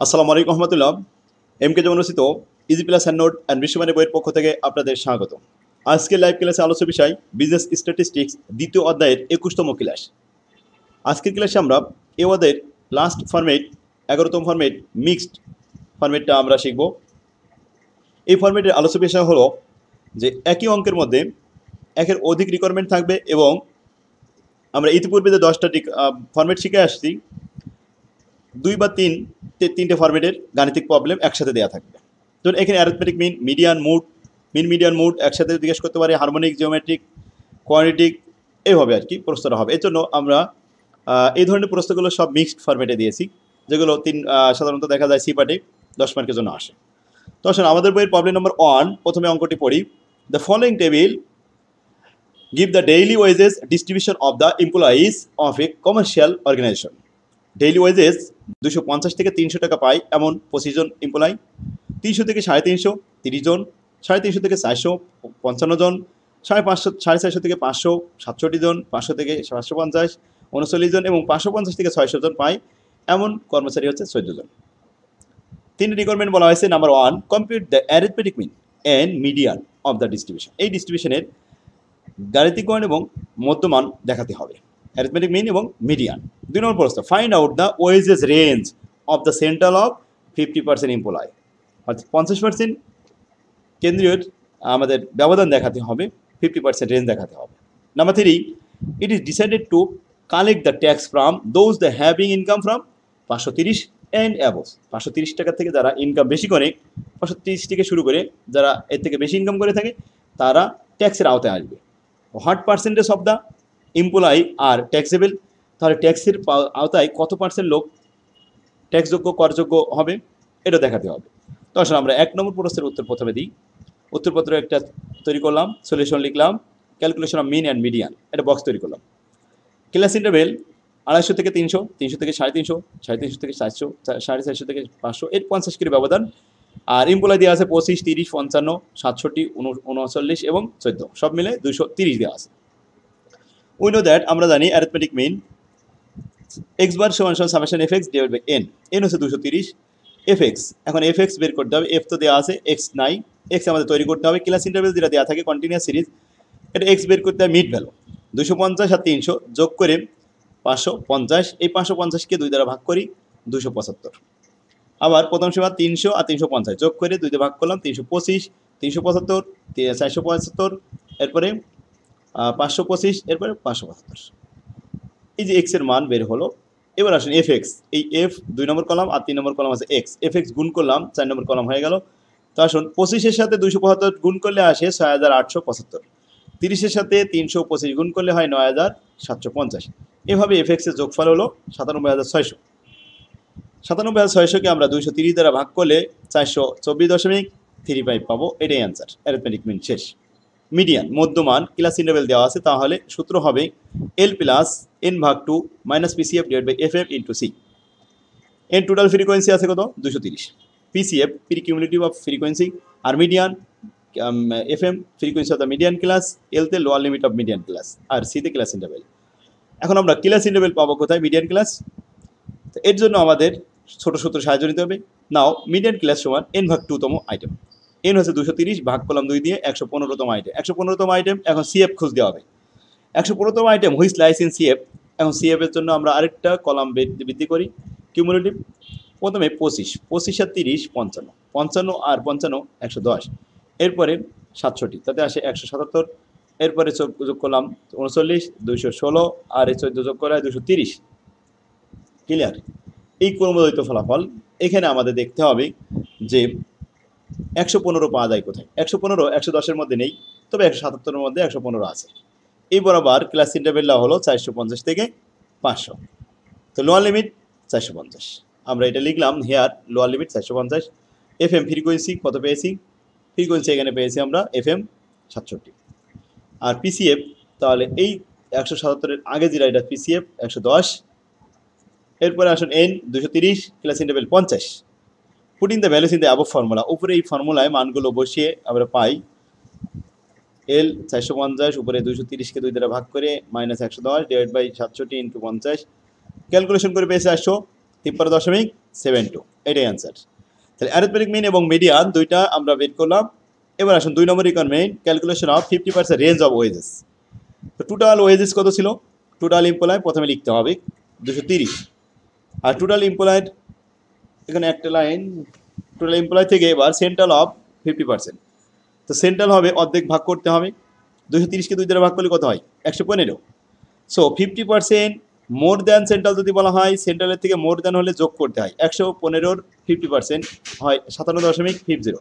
আসসালামু আলাইকুম রহমতুল্লাহ। এমকে যেমন রচিত easy plus hand note and বিশ্বমানের বইয়ের পক্ষ থেকে আপনাদের স্বাগত। আজকের লাইভ ক্লাসে আলোচ্য বিষয় বিজনেস স্ট্যাটিস্টিক্স দ্বিতীয় অধ্যায়ের 21তম ক্লাস। আজকের ক্লাসে আমরা এ অধ্যায়ের লাস্ট ফরম্যাট 11তম ফরম্যাট মিক্সড ফরম্যাটটা আমরা শিখব। এই ফরম্যাটের আলোচ্য বিষয় হলো যে একই অঙ্কের মধ্যে একের অধিক রিকোয়ারমেন্ট থাকবে এবং আমরা ইতিপূর্বে যে 10টা ফরম্যাট শিখে আসছি, 2 বা 3টে ফরম্যাটের গাণিতিক প্রবলেম একসাথে দেওয়া থাকবে। ধরুন এখানে arithmetic mean, median, mode, median, mode একসাথে জিজ্ঞেস করতে পারে, হারমোনিক, জিওমেট্রিক, কোয়ান্টিটিক, এইভাবে আর কি প্রশ্নটা হবে। এর জন্য আমরা এই ধরনের প্রশ্নগুলো সব মিক্সড ফরম্যাটে দিয়েছি, যেগুলো সাধারণত দেখা যায় সি পার্টে 10 মার্কের জন্য আসে। তো আসলে আমাদের বইয়ের প্রবলেম নম্বর 1, প্রথমে অঙ্কটি পড়ি। The following table give the daily wages distribution of the employees of a commercial organization. Daily wages 250 থেকে 300 টাকা পায় এমন 25 জন এমপ্লয়ি, 300 থেকে 350, 30 জন, 350 থেকে 400, 55 জন, 550, 450 থেকে 500, 67 জন, 500 থেকে 750, 39 জন এবং 550 থেকে 600 জন পায় এমন কর্মচারী হচ্ছে 14 জন। 3 রিকোয়ারমেন্ট বলা হয়েছে। Number 1, compute the arithmetic mean and median of the distribution. এই ডিস্ট্রিবিউশনের গাণিতিক মান এবং মধ্যমান দেখাতে হবে, অ্যারিথমেটিক মিন এবং মিডিয়ান। 2 নম্বর প্রশ্ন, find out the wages range of the central of 50% employ. অর্থাৎ 50% কেন্দ্রীয় আমাদের ব্যবধান দেখাতে হবে, 50% রেঞ্জ দেখাতে হবে। Number 3, it is decided to collect the tax from those the having income from 530 and above. 530 টাকা থেকে যারা ইনকাম বেশি করে, 530 থেকে শুরু করে যারা এর থেকে বেশি ইনকাম করে থাকে তারা ট্যাক্সের আওতায় আসবে। What percentage of the employee are taxable, তাহলে ট্যাক্সের আওতায় কত পার্সেন্ট লোক ট্যাক্সযোগ্য, করযোগ্য হবে, এটা দেখাতে হবে। তো আসলে আমরা 1 নম্বর প্রশ্নের উত্তর প্রথমে দিই। উত্তরপত্র একটা তৈরি করলাম, সলিউশন লিখলাম, calculation of mean and median, এটা বক্স তৈরি করলাম। ক্লাস ইন্টারভেল 250 থেকে 300, 300 থেকে 350, 350 থেকে 400, 450 থেকে 500, এর 50 করে ব্যবধান। আর এমপ্লয় দেওয়া আছে 25, 30, 55, 67, 39 এবং 14, সব মিলে 230 দেওয়া আছে। উই নো দ্যাট, আমরা জানি অ্যারিথমেটিক মিন এক্স বার সমান summation f x divide by n. N হচ্ছে 230, এফ এক্স, এখন এফ এক্স বের করতে হবে। এফ তো দেওয়া আছে, এক্স নাই, এক্স আমাদের তৈরি করতে হবে। ক্লাস ইন্টারভেল যেটা দেওয়া থাকে কন্টিনিউয়াস সিরিজ, এটা এক্স বের করতে হবে। মিড ভ্যালু 250 আর 300 যোগ করে 550, এই 550কে 2 দ্বারা ভাগ করি 275। আবার প্রথম সীমা 300 আর 350 যোগ করে 2 দিয়ে ভাগ করলাম 325, 375, 475, এরপরে 525, এরপরে 575। এই যে এক্স এর মান বের হলো। এবার আসুন এফ এক্স, এই এফ 2 নম্বর কলাম আর 3 নম্বর কলাম আছে এক্স, এফ এক্স গুণ করলাম 4 নম্বর কলাম হয়ে গেল। তো আসুন 25-এর সাথে 275 গুণ করলে আসে 6875, 30-এর সাথে 325 গুণ করলে হয় 9750। এভাবে এফ এক্সের যোগফল হলো 97600। 97600কে আমরা 230 দ্বারা ভাগ করলে 424.35 পাবো। এটাই অ্যান্সার, অ্যারিথমেটিক মিন শেষ। মিডিয়ান মধ্যমান ক্লাস ইন্টারভেল দেওয়া আছে, তাহলে সূত্র হবে এল প্লাস এন ভাগ 2 minus PCF divide by F F into C. N total frequency আছে কত? 230। PCF pre cumulative of frequency, আর median F M frequency of the median class, এলতে lower limit of median class, আর সিতে class interval. এখন আমরা class interval পাবো কোথায়? Median class. এর জন্য আমাদের ছোট সূত্র সাহায্য নিতে হবে। নাও মিডিয়ান ক্লাস সমান এন ভাগ 2তম আইটেম। এন হচ্ছে 230, ভাগ করলাম 2 দিয়ে, 115তম আইটেম। 115তম আইটেম, এখন সিএফ খুঁজ দেওয়া হবে। 115তম item which lies in CF. এখন সিএফ এর জন্য আমরা আরেকটা কলাম বৃদ্ধি করি, কিউমুলেটিভ। প্রথমে 25, 25 আর 30 55, 55 আর 55 110, এরপরে 67, তাতে আসে 177, এরপরে যোগ করলাম 39, 216, আর এই 14 যোগ করা 230। ক্লিয়ার? এই ক্রমদ্বৈত ফলাফল। এখানে আমাদের দেখতে হবে যে 115 পাওয়া যায় কোথায়। 115 110-এর মধ্যে নেই, তবে 177-এর মধ্যে 115 আছে। এই বরাবর ক্লাস ইন্টারভেলটা হলো 450 থেকে 500। তো লোয়ার লিমিট 450, আমরা এটা লিখলাম here lower limit 450। F M frequency কত পেয়েছি? ফ্রিকোয়েন্সি এখানে পেয়েছি আমরা এফ এম 67। আর পিসিএফ, তাহলে এই 177-এর আগে যেটা, এটা পিসিএফ 110। এরপরে আসুন N 230, class interval 50। Putting the values in the above formula, উপরে এই ফর্মুলায় মানগুলো বসিয়ে আমরা পাই এল 450, উপরে 230-কে 2 দ্বারা ভাগ করে -110 ডিভাইড বাই 67 ইন্টু 50, ক্যালকুলেশন করে পেয়েছে 853.4 72, এটাই অ্যান্সার। তাহলে অ্যারিথমেটিক মিন এবং মিডিয়ান দুইটা আমরা বের করলাম। এবার আসুন 2 নম্বর requirement, calculation of 50% range of wages. তো টোটাল ওয়েজেস কত ছিল? টোটাল এমপ্লয় প্রথমে লিখতে হবে 230, আর টোটাল এমপ্লয়ের এখানে একটা লাইন, টোটাল এমপ্লয় থেকে এবার সেন্ট্রাল অফ 50%। তো সেন্ট্রাল হবে অর্ধেক ভাগ করতে হবে, 230কে 2 দ্বারা ভাগ করলে কত হয়? 115। সো 50% মোর দ্যান সেন্ট্রাল যদি বলা হয়, সেন্ট্রালের থেকে মোর দ্যান হলে যোগ করতে হয়। 115-র 50% হয় 57.50।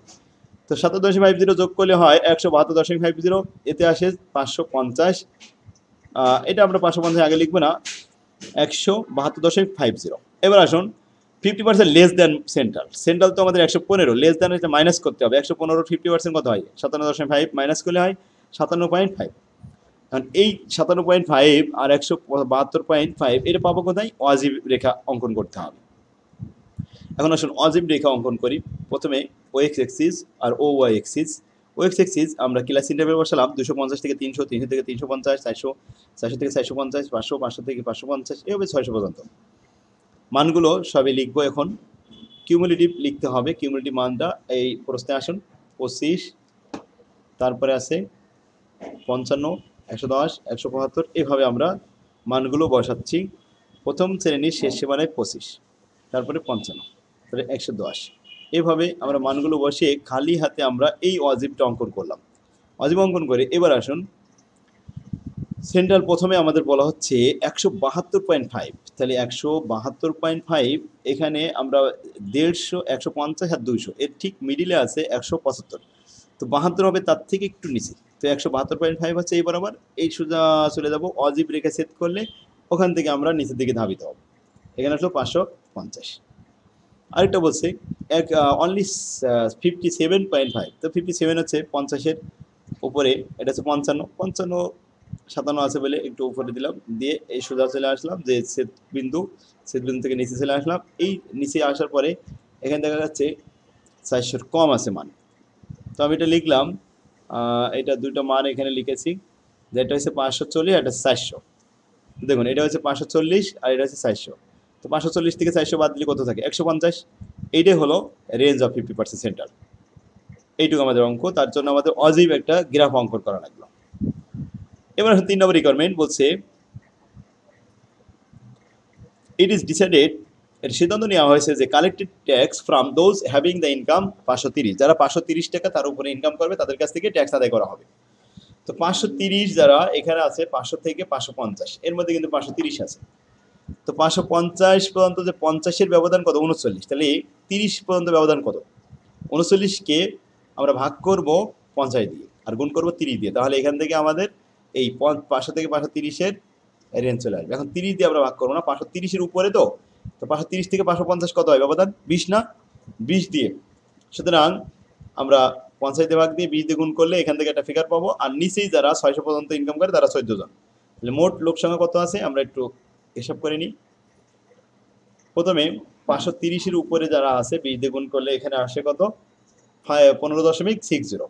তো 57.50 যোগ করলে হয় 172.50, এতে আসে 550। এটা আমরা 550 আগে লিখবো না, 172.50। এবার আসুন 50% লেস দ্যান সেন্ট্রাল। সেন্ট্রাল তো আমাদের 115, লেস দ্যান হচ্ছে মাইনাস করতে হবে। 115-র 50% কত হয়? 57.5 মাইনাস করলে হয় 57.5। কারণ এই 57.5 আর 172.5 এটা পাবো কোথায়? অজীব রেখা অঙ্কন করতে হবে। এখন আসুন অজীব রেখা অঙ্কন করি। প্রথমে ও এক্স এক্সিস আর ও ওয়াই এক্সিস। ও এক্স এক্সিস আমরা ক্লাস ইন্টারভেল বসালাম 250 থেকে 300, 300 থেকে 350, 400, 400 থেকে 450, 500, 500 থেকে 550, এভাবে 600 পর্যন্ত মানগুলো সবই লিখবো। এখন কিউমুলেটিভ লিখতে হবে। কিউমুলেটিভ মানটা এই প্রশ্নে আসুন 25, তারপরে আছে 55, 110, 175, এভাবে আমরা মানগুলো বসাচ্ছি। প্রথম শ্রেণীর শেষ সীমানায় 25, তারপরে 55, তারপরে 110, এভাবে আমরা মানগুলো বসিয়ে খালি হাতে আমরা এই অজীবটা অঙ্কন করলাম। অজীব অঙ্কন করে এবার আসুন সেন্ট্রাল প্রথমে আমাদের বলা হচ্ছে 172.5। তাহলে 172.5, এখানে আমরা 150, 150 আর 200, এর ঠিক মিডিলে আছে 175। তো 72 হবে তার থেকে একটু নিচে। তো 172.5 হচ্ছে এই বরাবর, এই সোজা চলে যাব, অজীব রেখা সেট করলে ওখান থেকে আমরা নিচের দিকে ধাবিত হব। এখানে আসলো 550। আরেকটা বলছে অনলি 57.5। তো 57 হচ্ছে 50-এর উপরে, এটা হচ্ছে 55, 55, 57 আছে বলে একটু উপরে দিলাম, দিয়ে এই সোজা চলে আসলাম যে ছেদবিন্দু থেকে নিচে চলে আসলাম। এই নিচে আসার পরে এখানে দেখা যাচ্ছে 400-র কম আছে মান। তো আমি এটা লিখলাম, এটা দুটো মান এখানে লিখেছি, যেটা হচ্ছে 540 আর এটা 400। দেখুন এটা হচ্ছে 540 আর এটা হচ্ছে 400। তো 540 থেকে 400 বাদ দিলে কত থাকে? 150। এইটাই হলো রেঞ্জ অফ 50% সেন্টার। এইটুকু আমাদের অঙ্ক। তার জন্য আমাদের অজীব একটা গ্রাফ অঙ্কন করা লাগলো। এবার 3 নম্বর রিকোয়ারমেন্ট বলছে ইট ইজ ডিসাইডেড, এর সিদ্ধান্ত নেওয়া হয়েছে যে collected tax from those having the income 530, যারা 530 টাকা তার উপরে ইনকাম করবে তাদের কাছ থেকে ট্যাক্স আদায় করা হবে। তো 530 যারা এখানে আছে, 500 থেকে 550, এর মধ্যে কিন্তু 530 আছে। তো 550 পর্যন্ত যে 50-এর ব্যবধান কত? 39। তাহলে 30 পর্যন্ত ব্যবধান কত? 39কে আমরা ভাগ করব 50 দিয়ে আর গুণ করব 30 দিয়ে, তাহলে এখান থেকে আমাদের এই 500 থেকে 530-এর রেঞ্জ চলে আসবে। এখন 30 দিয়ে আমরা ভাগ করবো না, 530-এর উপরে তো 530 থেকে 550 কত হয় ব্যবধান? 20 না? 20 দিয়ে, সুতরাং আমরা 50 দিয়ে ভাগ দিয়ে 20 দিয়ে গুণ করলে এখান থেকে একটা ফিগার পাবো। আর নিচেই যারা 600 পর্যন্ত ইনকাম করে তারা 14 জন। তাহলে মোট লোক সংখ্যা কত আছে আমরা একটু হিসাব করে নিই। প্রথমে 530-এর উপরে যারা আছে 20 দিয়ে গুণ করলে এখানে আসে কত? 15.60।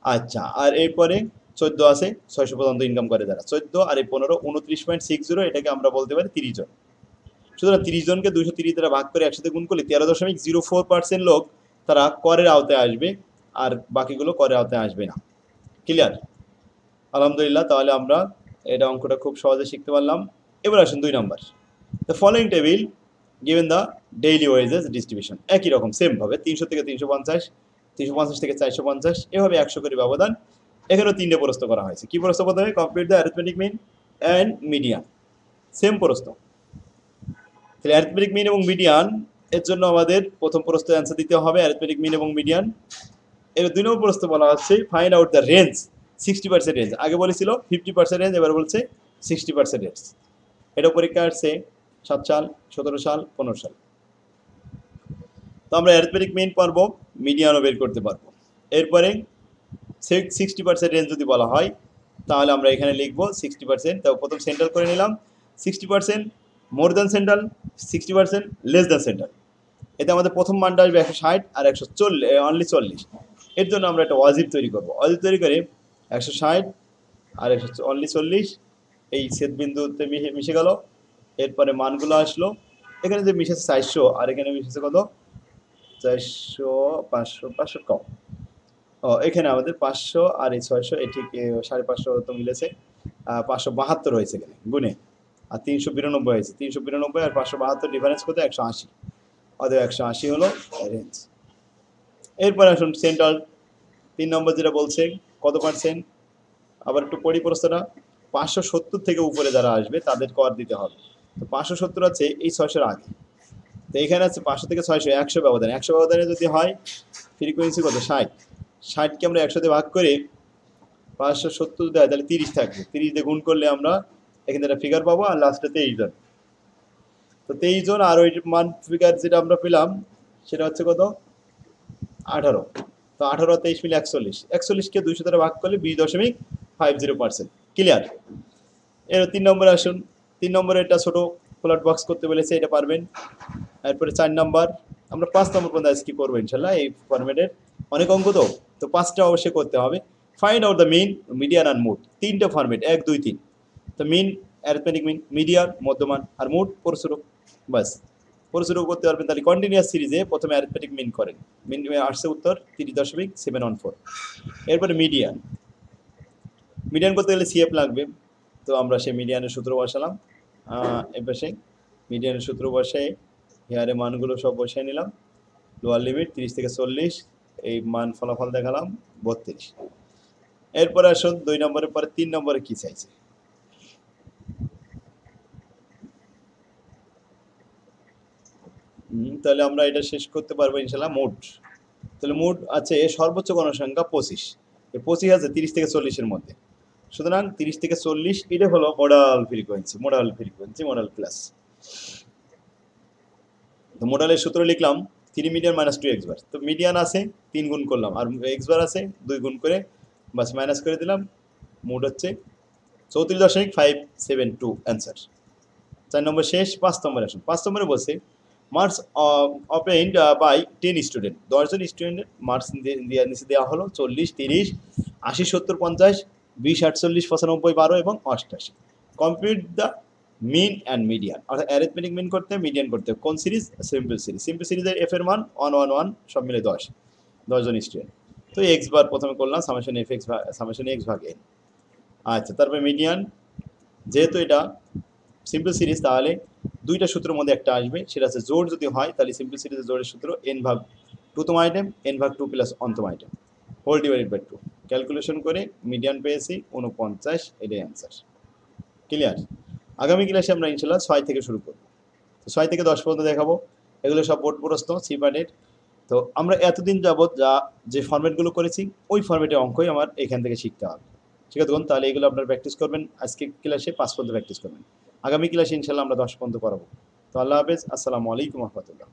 আচ্ছা, আর এরপরে 14 আছে 600 পর্যন্ত ইনকাম করে যারা, 14 আর এই 15, 29.60, এটাকে আমরা বলতে পারি 30 জন। সুতরাং 30 জনকে 230 দ্বারা ভাগ করে একসাথে গুণ করলে 13.04% লোক তারা করের আওতায় আসবে, আর বাকিগুলো করের আওতায় আসবে না। ক্লিয়ার? আলহামদুলিল্লাহ, তাহলে আমরা এটা অঙ্কটা খুব সহজে শিখতে পারলাম। এবার আসুন 2 নম্বর, the following table given the daily wages distribution. একই রকম সেমভাবে 300 থেকে 350, 350 থেকে 450, এভাবে 100 করে ব্যবধান। এখানেও 3টে প্রশ্ন করা হয়েছে। কি প্রশ্ন? প্রথমে complete the arithmetic mean and median. Same প্রশ্ন। তাহলে অ্যারিথমেটিক মিন এবং মিডিয়ান এর জন্য আমাদের প্রথম প্রশ্নের অ্যান্সার দিতে হবে অ্যারিথমেটিক মিন এবং মিডিয়ান। এর 2 নম্বর প্রশ্ন বলা হচ্ছে find out the range 60% range. আগে বলেছিল 50% রেঞ্জ, এবার বলছে 60% রেঞ্জ। এটা পরীক্ষা আসছে 7 সাল, 17 সাল, 15 সাল। তো আমরা অ্যারিথমেটিক মিন পারবো, মিডিয়ানও বের করতে পারবো। এরপরে 60% রেঞ্জ যদি বলা হয় তাহলে আমরা এখানে লিখবো 60%। তো প্রথম সেন্ট্রাল করে নিলাম, 60% more than central, 60% less than central. এতে আমাদের প্রথম মানটা আসবে 160 আর 140, অনলি 40। এর জন্য আমরা একটা অজীব তৈরি করবো। অজীব তৈরি করে 160 আর 140 এই ছেদবিন্দুতে মিশে গেল। এরপরে মানগুলো আসলো এখানে যে মিশেছে 400 আর এখানে মিশেছে কত 400 500 500 কম। এখানে আমাদের 500 আর এই 600 এ ঠিক 550 তো মিলেছে। 572 হয়েছে এখানে গুণে, আর 392 হয়েছে। 392 আর 572 ডিফারেন্স কত 180, অতএব 180 হলো রেঞ্জ। এরপর আসুন সেন্ট্রাল 3 নম্বর যেটা বলছে কত পার্সেন্ট, আবার একটু পড়ি প্রশ্নটা। 570 থেকে উপরে যারা আসবে তাদের কর দিতে হবে। তো 570 আছে এই 600 আগে, তো এখানে আছে 500 থেকে 600 100 ব্যবধান, 100 ব্যবধানে যদি হয় ফ্রিকোয়েন্সি কত 60, 60কে আমরা 100 দিয়ে ভাগ করে 570 যদি হয় তাহলে 30 থাকবে, 30 দিয়ে গুণ করলে আমরা এখানে একটা ফিগার পাবো, আর লাস্টে 23 জন। তো 23 জন আর ওই মান ফিগার যেটা আমরা পেলাম সেটা হচ্ছে কত 18। তো 18 23 মিলে 41, 41কে 200 দ্বারা ভাগ করলে 20.50%। ক্লিয়ার? এর 3 নম্বরে আসুন। 3 নম্বরে এটা ছোট প্লট বক্স করতে বলেছে, এটা পারবেন। এরপরে 4 নম্বর, আমরা 5 নম্বর পর্যন্ত আজকে করবো ইনশাল্লাহ। এই ফরম্যাটের অনেক অঙ্ক তো, তো 5টা অবশ্যই করতে হবে। Find out the mean, median আর মোড, 3টা ফরম্যাট 1 2 3। তো মিন অ্যারিথমেটিক মিন, মিডিয়ান মধ্যমান, আর মোড পরিসরক। বাস পরিসরক করতে পারবেন। তাহলে কন্টিনিউয়াস সিরিজে প্রথমে অ্যারিথমেটিক মিন করেন, মিন আসছে উত্তর 30.714। এরপরে মিডিয়ান, মিডিয়ান করতে গেলে সিএফ লাগবে। তো আমরা সেই মিডিয়ানের সূত্র বসালাম, এপাশে মিডিয়ানের সূত্র বসাই, হেয়ারে মানগুলো সব বসাই নিলাম। লোয়ার লিমিট 30 থেকে 40, এই মান ফলাফল দেখালাম 32। এরপরে আসুন 2 নম্বরের পরে 3 নম্বরে কি চাইছে। তাহলে আমরা এটা শেষ করতে পারবো ইনশাল্লাহ। মোট, তাহলে মোট আছে সর্বোচ্চ গণসংখ্যা 25, এই 25 আছে 30 থেকে 40-এর মধ্যে। সুতরাং 30 থেকে 40 এটা হলো modal frequency, modal frequency, modal plus. তো মডালের সূত্র লিখলাম 3 মিডিয়ান মাইনাস 2 এক্স বার। তো মিডিয়ান আছে 3 গুণ করলাম, আর এক্স বার আছে 2 গুণ করে বাস মাইনাস করে দিলাম। মোট হচ্ছে 34.572 অ্যান্সার। 4 নম্বর শেষ। 5 নম্বরে আসুন। 5 নম্বরে বলছে মার্কস অবটেইনড বাই 10 স্টুডেন্ট, 10 জন স্টুডেন্টের মার্কস নিচে দেওয়া হলো 40 30 80 70 50 20 48 95 12 এবং 88। Compute the mean and median, অর্থাৎ অ্যারিথমেটিক মিন করতে হবে, মিডিয়ান করতে হবে। কোন সিরিজ? Simple series. সিম্পল সিরিজের এফ এর মান 1 1 1 সব মিলে 10, 10 জন স্টুডেন্ট। তো এক্স বার প্রথমে করলাম summation f x summation x ভাগ এন। আচ্ছা, তারপরে মিডিয়ান, যেহেতু এটা সিম্পল সিরিজ তাহলে 2টা সূত্রের মধ্যে একটা আসবে, সেটা আছে জোড় যদি হয় তাহলে সিম্পল সিরিজের জোড়ের সূত্র n ভাগ 2তম আইটেম, n ভাগ 2 প্লাস অন্তম item whole divided by 2। Calculation করে মিডিয়ান পেয়েছি 49, এটাই অ্যান্সার। ক্লিয়ার? আগামী ক্লাসে আমরা ইনশাল্লাহ 6 থেকে শুরু করব। তো 6 থেকে 10 পর্যন্ত দেখাবো। এগুলো সব বোর্ড প্রশ্ন সি পার্টের। তো আমরা এতদিন যাবৎ যে ফরম্যাটগুলো করেছি ওই ফরম্যাটের অঙ্কই আমার এখান থেকে শিখতে হবে। ঠিক আছে? তাহলে এগুলো আপনারা প্র্যাকটিস করবেন। আজকে ক্লাসে 5 পর্যন্ত প্র্যাকটিস করবেন, আগামী ক্লাসে ইনশাল্লাহ আমরা 10 পর্যন্ত করাবো। তো আল্লাহ হাফেজ, আসসালামু আলাইকুম রহমতুল্লাহ।